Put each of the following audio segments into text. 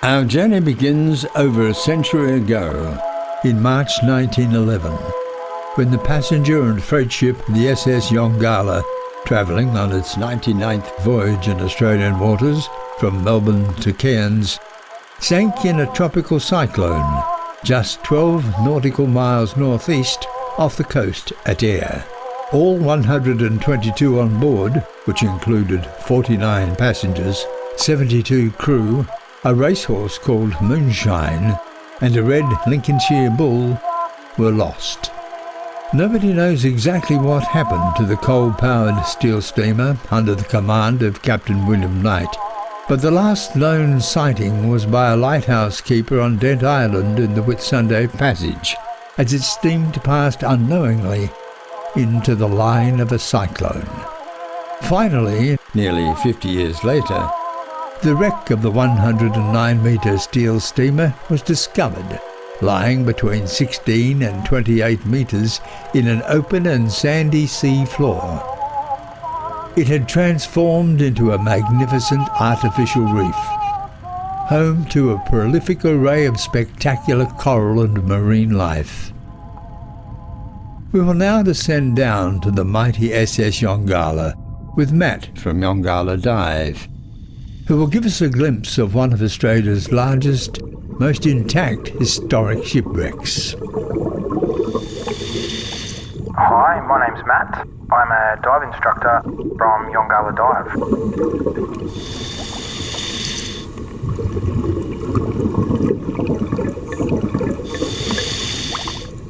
Our journey begins over a century ago, in March 1911, when the passenger and freight ship the S.S.Yongala, travelling on its 99th voyage in Australian waters from Melbourne to Cairns, sank in a tropical cyclone just 12 nautical miles northeast off the coast at Ayr. All 122 on board, which included 49 passengers, 72 crew, a racehorse called Moonshine, and a red Lincolnshire bull, were lost. Nobody knows exactly what happened to the coal-powered steel steamer under the command of Captain William Knight, but the last known sighting was by a lighthouse keeper on Dent Island in the Whitsunday Passage, as it steamed past unknowingly into the line of a cyclone. Finally, nearly 50 years later, the wreck of the 109-metre steel steamer was discovered, lying between 16 and 28 metres in an open and sandy sea floor. It had transformed into a magnificent artificial reef, home to a prolific array of spectacular coral and marine life. We will now descend down to the mighty S.S.Yongala with Matt from Yongala Dive, who will give us a glimpse of one of Australia's largest, most intact historic shipwrecks. Hi, my name's Matt. I'm a dive instructor from Yongala Dive.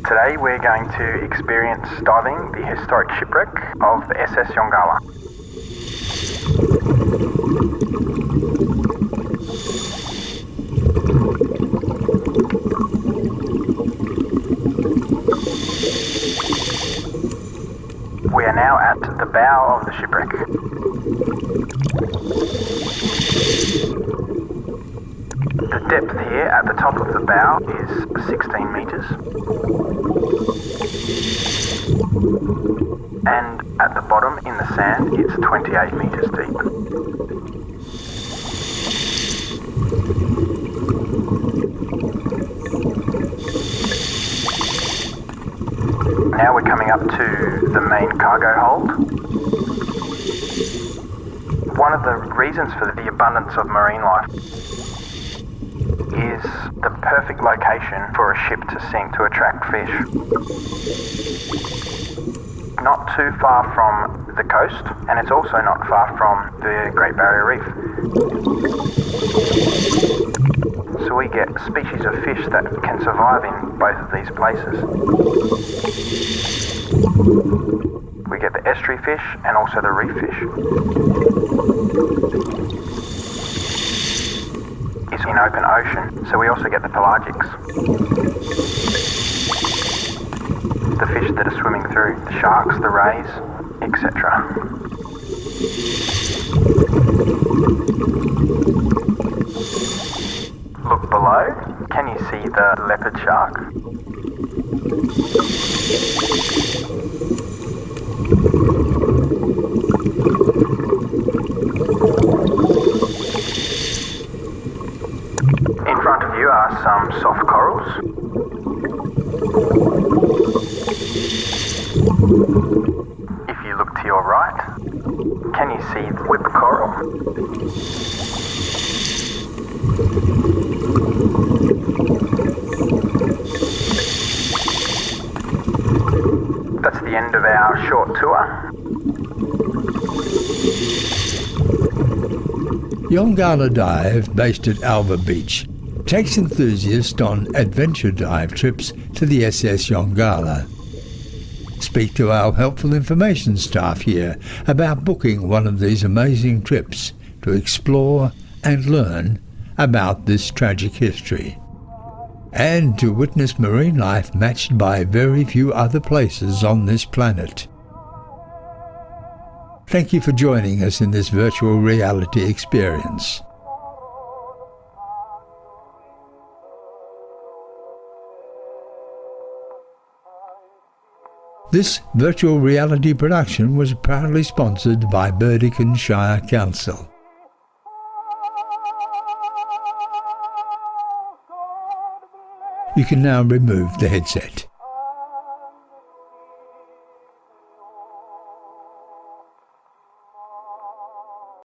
Today we're going to experience diving the historic shipwreck of the S.S.Yongala. We are now at the bow of the shipwreck. The depth here at the top of the bow is 16 metres. And at the bottom in the sand it's 28 metres deep. Now we're coming up to the main cargo hold. One of the reasons for the abundance of marine life is the perfect location for a ship to sink to attract fish. Not too far from the coast, and it's also not far from the Great Barrier Reef. So we get species of fish that can survive in both of these places. We get the estuary fish and also the reef fish. It's in open ocean, so we also get the pelagics. The fish that are swimming through, the sharks, the rays, etc. Look below. Can you see the leopard shark? In front of you are some soft corals. If you look to your right, can you see the whip coral? That's the end of our short tour. Yongala Dive, based at Alva Beach, takes enthusiasts on adventure dive trips to the S.S.Yongala. Speak to our helpful information staff here about booking one of these amazing trips to explore and learn about this tragic history, and to witness marine life matched by very few other places on this planet. Thank you for joining us in this virtual reality experience. This virtual reality production was proudly sponsored by Burdekin Shire Council. You can now remove the headset.